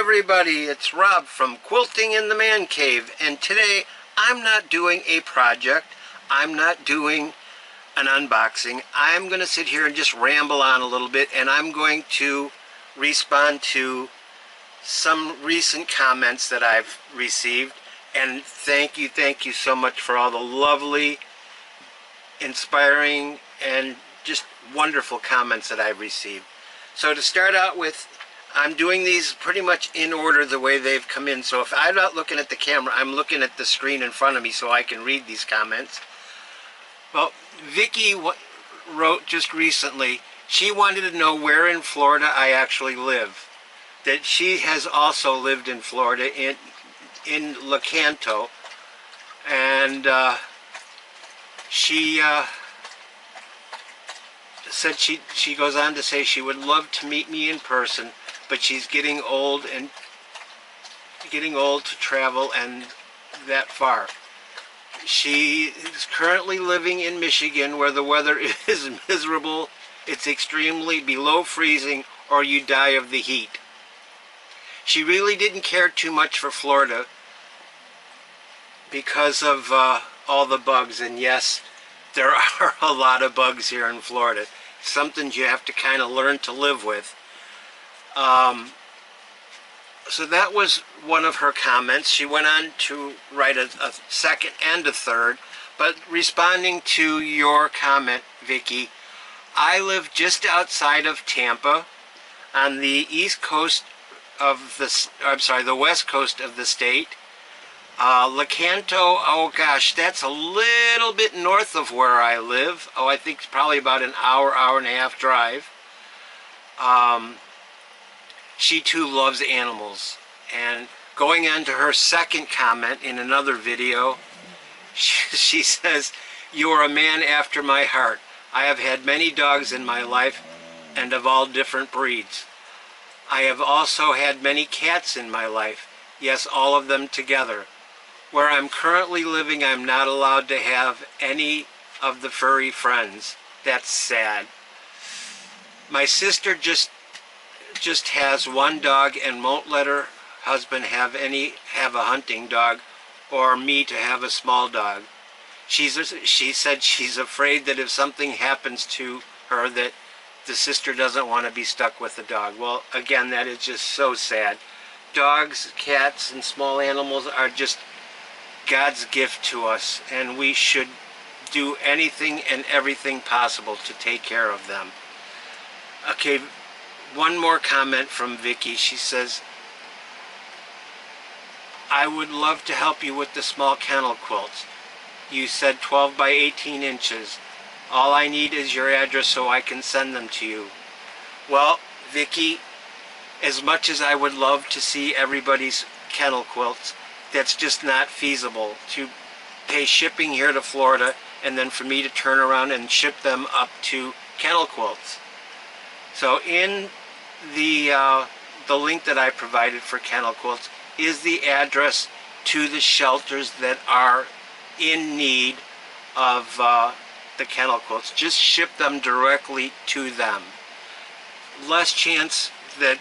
everybody, it's Rob from Quilting in the Man Cave, and today I'm not doing a project, I'm not doing an unboxing. I'm going to sit here and just ramble on a little bit, and I'm going to respond to some recent comments that I've received, and thank you so much for all the lovely, inspiring, and just wonderful comments that I've received. So to start out with, I'm doing these pretty much in order the way they've come in. So if I'm not looking at the camera, I'm looking at the screen in front of me so I can read these comments. Well, Vicky wrote just recently, she wanted to know where in Florida I actually live. That she has also lived in Florida, in Lecanto. And she said she goes on to say she would love to meet me in person, but she's getting old to travel and that far. She is currently living in Michigan, where the weather is miserable. It's extremely below freezing, or you die of the heat. She really didn't care too much for Florida because of all the bugs, and yes, there are a lot of bugs here in Florida. Something you have to kind of learn to live with. So that was one of her comments. She went on to write a second and a third, but responding to your comment, Vicky, I live just outside of Tampa on the east coast of the west coast of the state. Lecanto, oh gosh, that's a little bit north of where I live. Oh, I think it's probably about an hour and a half drive. She too loves animals. And going on to her second comment in another video, she says, "You are a man after my heart. I have had many dogs in my life, and of all different breeds. I have also had many cats in my life. Yes, all of them together. Where I'm currently living, I'm not allowed to have any of the furry friends. That's sad. My sister just has one dog and won't let her husband have a hunting dog, or me to have a small dog. She said she's afraid that if something happens to her, that the sister doesn't want to be stuck with the dog." Well, again, that is just so sad. Dogs, cats, and small animals are just God's gift to us, and we should do anything and everything possible to take care of them. Okay, one more comment from Vicky. She says, "I would love to help you with the small kennel quilts. You said 12 by 18 inches. All I need is your address so I can send them to you." Well, Vicky, as much as I would love to see everybody's kennel quilts, that's just not feasible to pay shipping here to Florida and then for me to turn around and ship them up to Kennel Quilts. So in the link that I provided for Kennel Quilts is the address to the shelters that are in need of the Kennel Quilts. Just ship them directly to them. Less chance that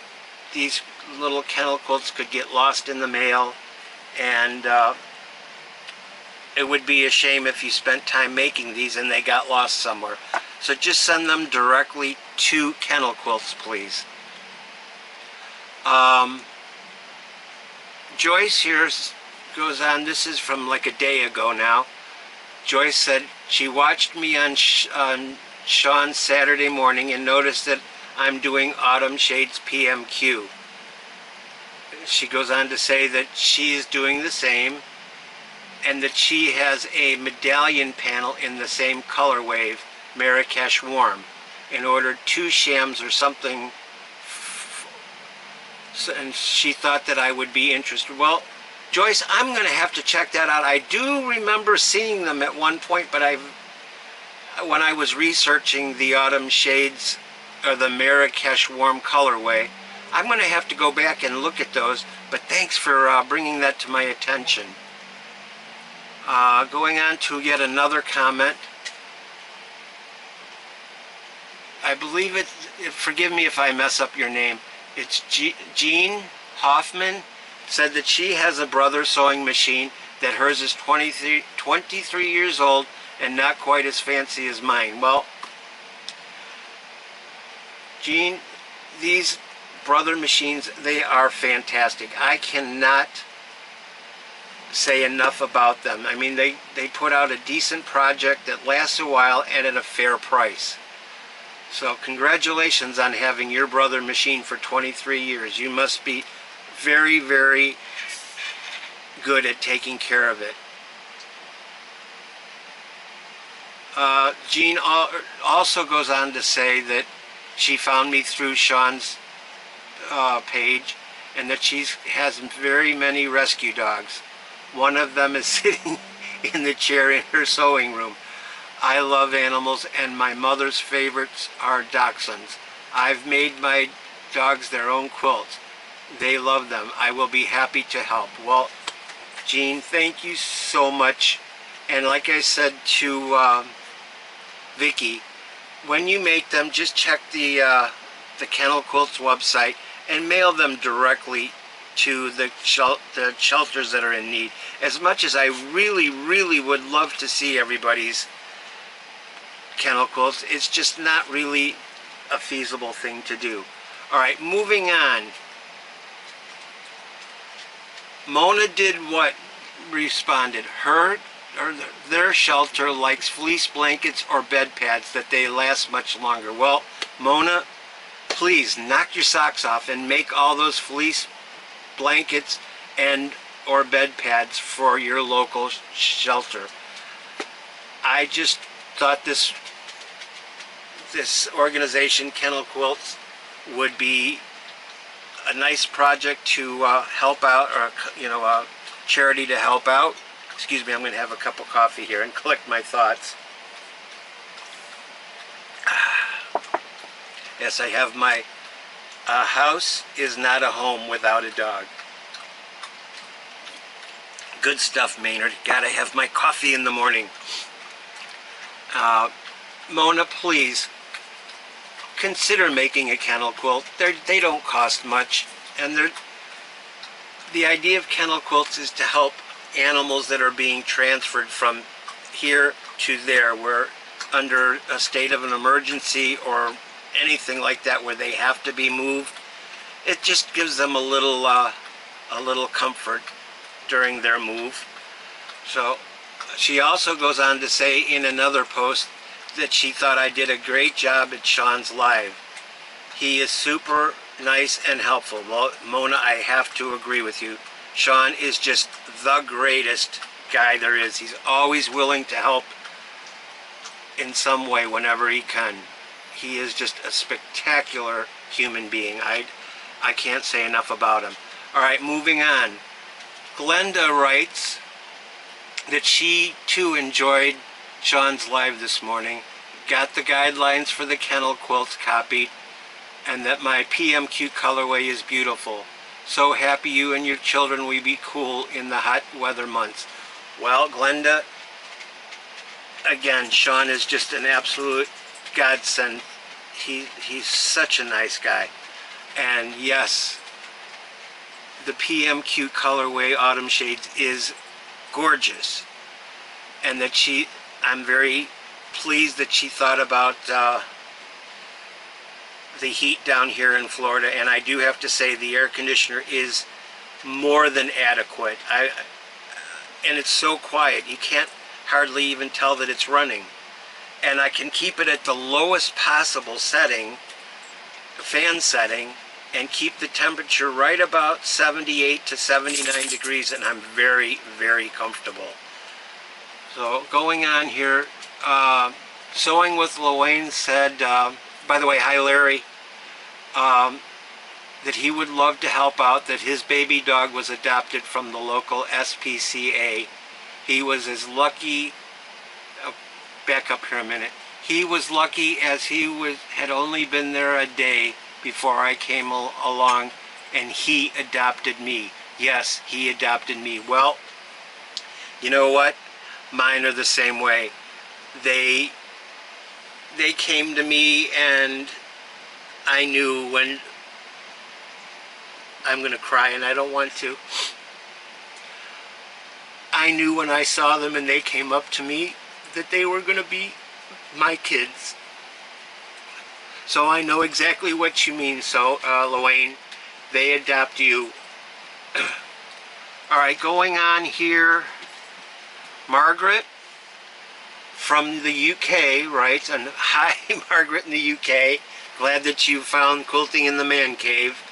these little Kennel Quilts could get lost in the mail, and it would be a shame if you spent time making these and they got lost somewhere. So just send them directly to Kennel Quilts, please. Joyce here goes on, this is from like a day ago now. Joyce said she watched me on Sean's Saturday morning and noticed that I'm doing Autumn Shades PMQ. She goes on to say that she is doing the same, and that she has a medallion panel in the same color wave, Marrakesh Warm, and ordered 2 shams or something, and she thought that I would be interested. Well, Joyce, I'm going to have to check that out. I do remember seeing them at one point, but when I was researching the Autumn Shades, or the Marrakesh Warm colorway, I'm going to have to go back and look at those, but thanks for bringing that to my attention. Going on to yet another comment. I believe it, forgive me if I mess up your name, it's Jean Hoffman said that she has a brother sewing machine, that hers is 23 years old and not quite as fancy as mine. Well, Jean, these brother machines, they are fantastic. I cannot say enough about them. I mean, they put out a decent project that lasts a while and at a fair price. So congratulations on having your brother machine for 23 years. You must be very, very good at taking care of it. Jean also goes on to say that she found me through Sean's page, and that she has very many rescue dogs. One of them is sitting in the chair in her sewing room. I love animals, and my mother's favorites are dachshunds. I've made my dogs their own quilts. They love them. I will be happy to help. Well, Jean, thank you so much. And like I said to Vicky, when you make them, just check the Kennel Quilts website and mail them directly to the shelters that are in need. As much as I really, really would love to see everybody's kennel quilts, it's just not really a feasible thing to do. Alright, moving on. Mona did what? Responded. Their shelter likes fleece blankets or bed pads that they last much longer. Well, Mona, please knock your socks off and make all those fleece blankets and or bed pads for your local shelter. I just thought this organization, Kennel Quilts, would be a nice project to help out, or a charity to help out. Excuse me, I'm going to have a cup of coffee here and collect my thoughts. Yes, I have my house is not a home without a dog. Good stuff, Maynard. Gotta have my coffee in the morning. Mona, please consider making a kennel quilt. They don't cost much, and the idea of kennel quilts is to help animals that are being transferred from here to there, where under a state of an emergency or anything like that where they have to be moved. It just gives them a little comfort during their move. So she also goes on to say in another post that she thought I did a great job at Sean's live. He is super nice and helpful. Well, Mona, I have to agree with you. Sean is just the greatest guy there is. He's always willing to help in some way whenever he can. He is just a spectacular human being. I can't say enough about him. Alright, moving on. Glenda writes that she too enjoyed Sean's live this morning, got the guidelines for the kennel quilts copied, and that my PMQ colorway is beautiful. So happy you and your children will be cool in the hot weather months. Well, Glenda, again, Sean is just an absolute godsend. He's such a nice guy. And yes, the PMQ colorway Autumn Shades is gorgeous. And that I'm very pleased that she thought about the heat down here in Florida, and I do have to say the air conditioner is more than adequate. And it's so quiet, you can't hardly even tell that it's running. And I can keep it at the lowest possible setting, fan setting, and keep the temperature right about 78 to 79 degrees, and I'm very, very comfortable. So going on here, Sewing with Luane said, by the way, hi Larry, that he would love to help out, that his baby dog was adopted from the local SPCA. He was as lucky, back up here a minute, he was lucky as he had only been there a day before I came along, and he adopted me. Yes, he adopted me. Well, you know what? Mine are the same way. They came to me, and I knew when I'm going to cry and I don't want to. I knew when I saw them and they came up to me that they were going to be my kids. So I know exactly what you mean. So, Luane, they adopt you. Alright, going on here, Margaret from the UK writes, and hi Margaret in the UK, glad that you found quilting in the man cave.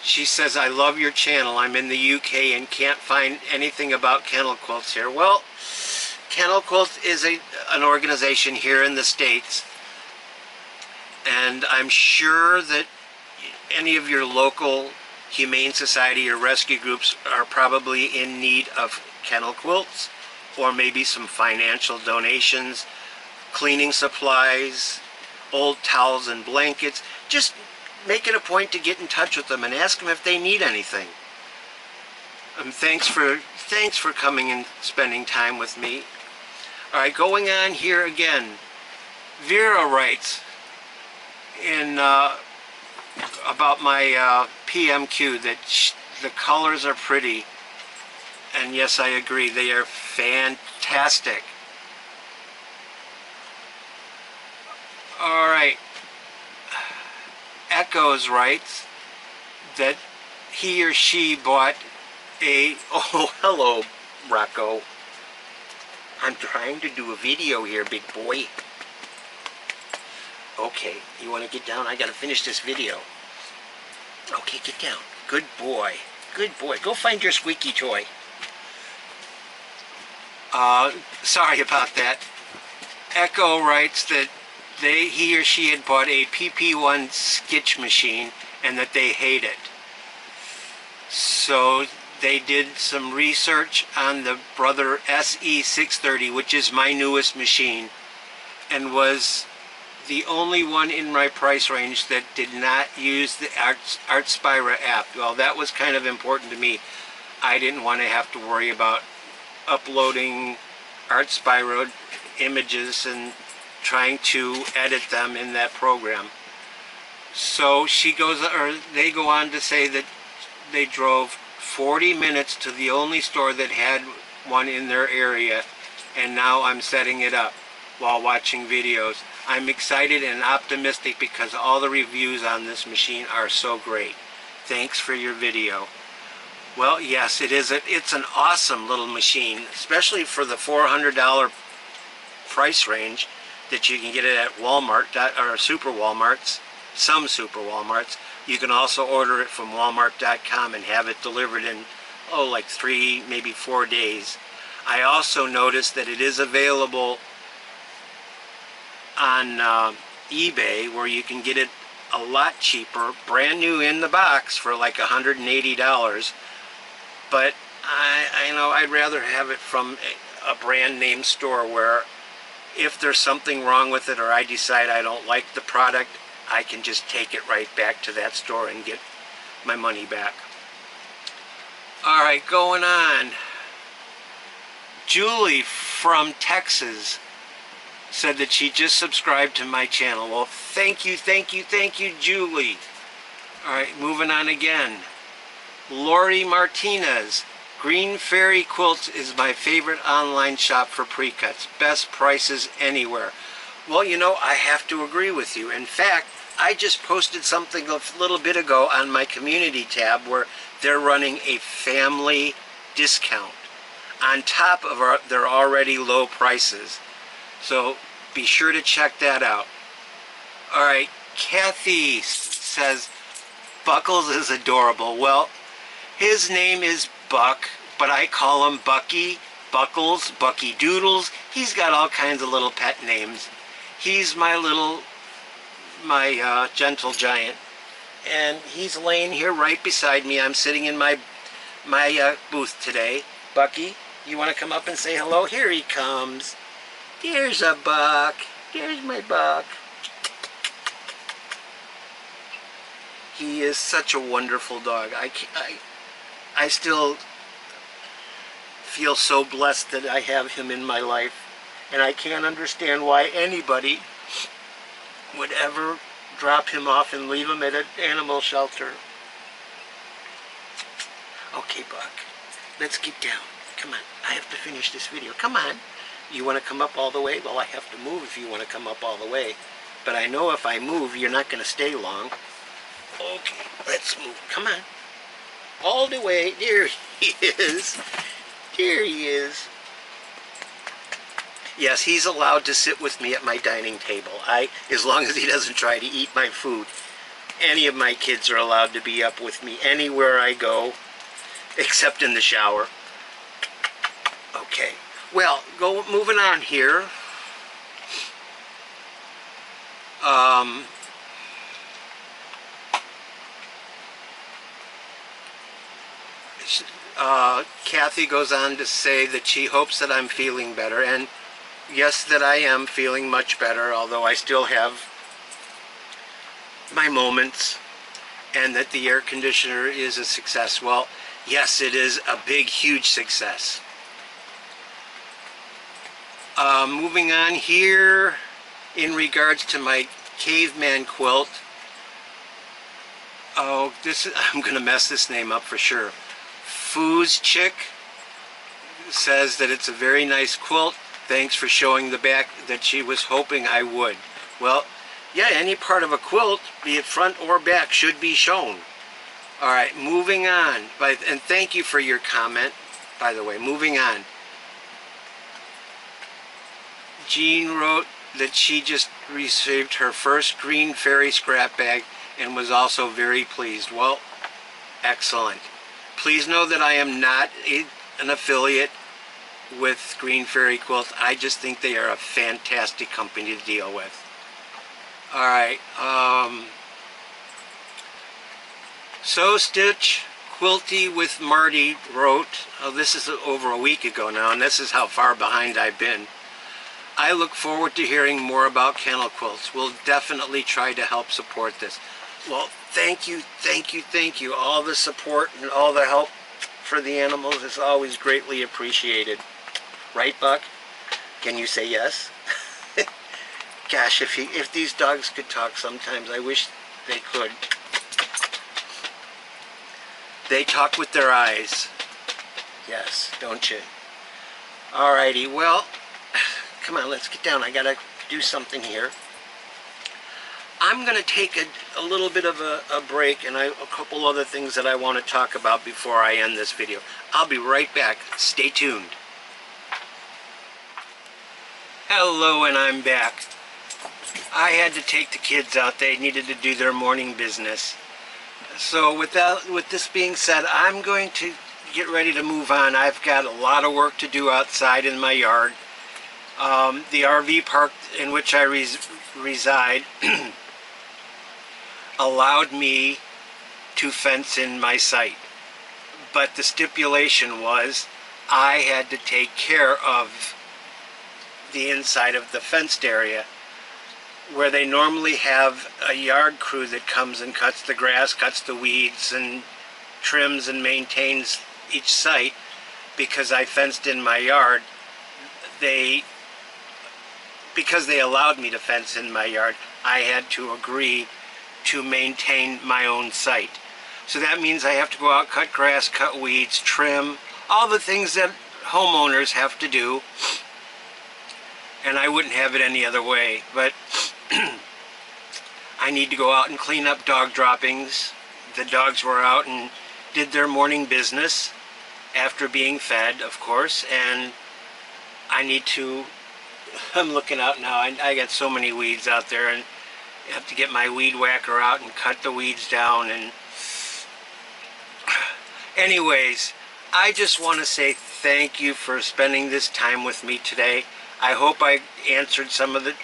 She says, I love your channel. I'm in the UK and can't find anything about kennel quilts here. Well, Kennel Quilt is an organization here in the States, and I'm sure that any of your local Humane Society or rescue groups are probably in need of kennel quilts, or maybe some financial donations, cleaning supplies, old towels and blankets. Just make it a point to get in touch with them and ask them if they need anything. Thanks for coming and spending time with me. Alright, going on here again, Vera writes in about my PMQ that the colors are pretty, and yes, I agree, they are fantastic. Alright, Echoes writes that he or she bought a, oh hello Rocco, I'm trying to do a video here, big boy. Okay, you want to get down? I gotta finish this video. Okay, get down. Good boy. Good boy. Go find your squeaky toy. Sorry about that. Echo writes that he or she had bought a PP1 sketch machine and that they hate it. So they did some research on the Brother SE630, which is my newest machine, and was the only one in my price range that did not use the Artspira app. Well, that was kind of important to me. I didn't want to have to worry about uploading Artspira images and trying to edit them in that program. So they go on to say that they drove 40 minutes to the only store that had one in their area, and now I'm setting it up while watching videos. I'm excited and optimistic because all the reviews on this machine are so great. Thanks for your video. Well, yes, it's an awesome little machine, especially for the $400 price range that you can get it at Walmart or Super Walmarts, some Super Walmarts. You can also order it from Walmart.com and have it delivered in, like 3, maybe 4 days. I also noticed that it is available on eBay, where you can get it a lot cheaper, brand new in the box for like $180. But I know I'd rather have it from a brand name store, where if there's something wrong with it or I decide I don't like the product, I can just take it right back to that store and get my money back. Alright, going on. Julie from Texas said that she just subscribed to my channel. Well, thank you, Julie. Alright, moving on again. Lori Martinez. Green Fairy Quilts is my favorite online shop for pre-cuts. Best prices anywhere. Well, you know, I have to agree with you. In fact, I just posted something a little bit ago on my community tab where they're running a family discount on top of their already low prices. So be sure to check that out. Alright, Kathy says Buckles is adorable. Well, his name is Buck, but I call him Bucky, Buckles, Bucky Doodles. He's got all kinds of little pet names. He's my gentle giant, and he's laying here right beside me. I'm sitting in my booth today. Bucky, you want to come up and say hello? Here he comes. There's a Buck. There's my Buck. He is such a wonderful dog. I still feel so blessed that I have him in my life, and I can't understand why anybody would ever drop him off and leave him at an animal shelter. Okay, Buck, let's get down. Come on, I have to finish this video. Come on. You want to come up all the way? Well, I have to move if you want to come up all the way. But I know if I move, you're not going to stay long. Okay, let's move. Come on. All the way. There he is. There he is. Yes, he's allowed to sit with me at my dining table. As long as he doesn't try to eat my food. Any of my kids are allowed to be up with me anywhere I go, except in the shower. Okay. Well, moving on here. Kathy goes on to say that she hopes that I'm feeling better, and yes, that I am feeling much better, although I still have my moments, and that the air conditioner is a success. Well, yes, it is a big, huge success. Moving on here, in regards to my caveman quilt. Oh, I'm going to mess this name up for sure. Foo's Chick says that it's a very nice quilt. Thanks for showing the back, that she was hoping I would. Well, yeah, any part of a quilt, be it front or back, should be shown. Alright, moving on. And thank you for your comment, by the way. Moving on. Jean wrote that she just received her first green fairy scrap bag and was also very pleased. Well, excellent. Please know that I am not an affiliate with Green Fairy Quilts. I just think they are a fantastic company to deal with. Alright, So Stitch Quilty with Marty wrote, oh, this is over a week ago now, and this is how far behind I've been. I look forward to hearing more about kennel quilts. We'll definitely try to help support this. Well, thank you, thank you, thank you. All the support and all the help for the animals is always greatly appreciated. Right, Buck? Can you say yes? Gosh, if these dogs could talk sometimes, I wish they could. They talk with their eyes. Yes, don't you? Alrighty, well, come on, let's get down. I gotta do something here. I'm going to take a little bit of a break, and a couple other things that I want to talk about before I end this video. I'll be right back. Stay tuned. Hello, and I'm back. I had to take the kids out. They needed to do their morning business. So with this being said, I'm going to get ready to move on. I've got a lot of work to do outside in my yard. The RV park in which I reside allowed me to fence in my site, but the stipulation was I had to take care of the inside of the fenced area, where they normally have a yard crew that comes and cuts the grass, cuts the weeds, and trims and maintains each site. Because I fenced in my yard, because they allowed me to fence in my yard, I had to agree to maintain my own site. So that means I have to go out, cut grass, cut weeds, trim, all the things that homeowners have to do, and I wouldn't have it any other way. But I need to go out and clean up dog droppings. The dogs were out and did their morning business after being fed, of course, and I need to, I'm looking out now, I got so many weeds out there, and I have to get my weed whacker out and cut the weeds down. And anyways, I just want to say thank you for spending this time with me today. I hope I answered some of the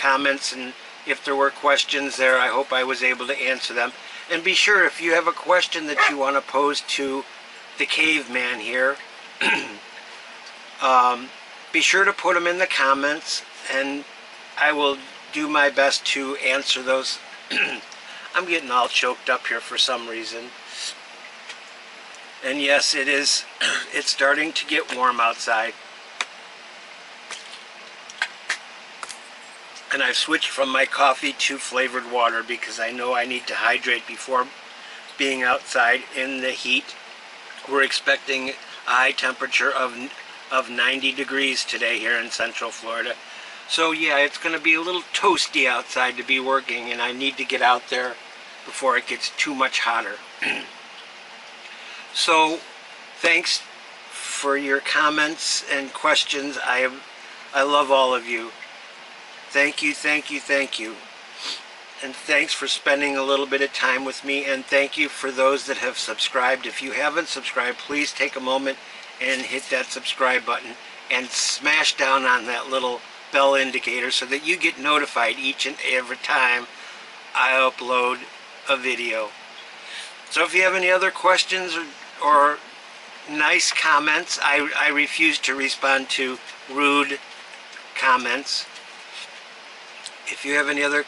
comments, and if there were questions there, I hope I was able to answer them. And be sure, if you have a question that you want to pose to the caveman here, be sure to put them in the comments, and I will do my best to answer those. I'm getting all choked up here for some reason. And yes, it's starting to get warm outside. And I've switched from my coffee to flavored water because I know I need to hydrate before being outside in the heat. We're expecting a high temperature of 90 degrees today here in Central Florida. So yeah, it's going to be a little toasty outside to be working, and I need to get out there before it gets too much hotter. So thanks for your comments and questions. I love all of you. Thank you, thank you, thank you. And thanks for spending a little bit of time with me, and thank you for those that have subscribed. If you haven't subscribed, please take a moment and hit that subscribe button and smash down on that little bell indicator so that you get notified each and every time I upload a video. So if you have any other questions or nice comments, I refuse to respond to rude comments. If you have any other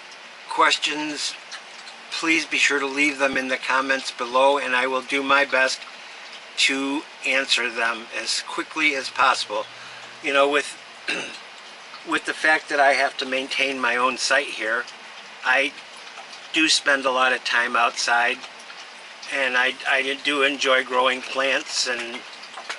questions, please be sure to leave them in the comments below, and I will do my best to answer them as quickly as possible. You know, with the fact that I have to maintain my own site here, I do spend a lot of time outside, and I do enjoy growing plants, and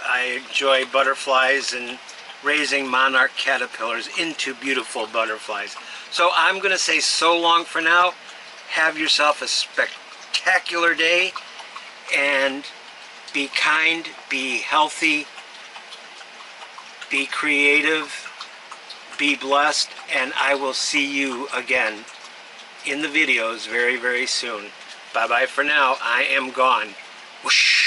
I enjoy butterflies and raising monarch caterpillars into beautiful butterflies. So I'm going to say so long for now. Have yourself a spectacular day, and be kind, be healthy, be creative, be blessed, and I will see you again in the videos very, very soon. Bye-bye for now. I am gone. Whoosh.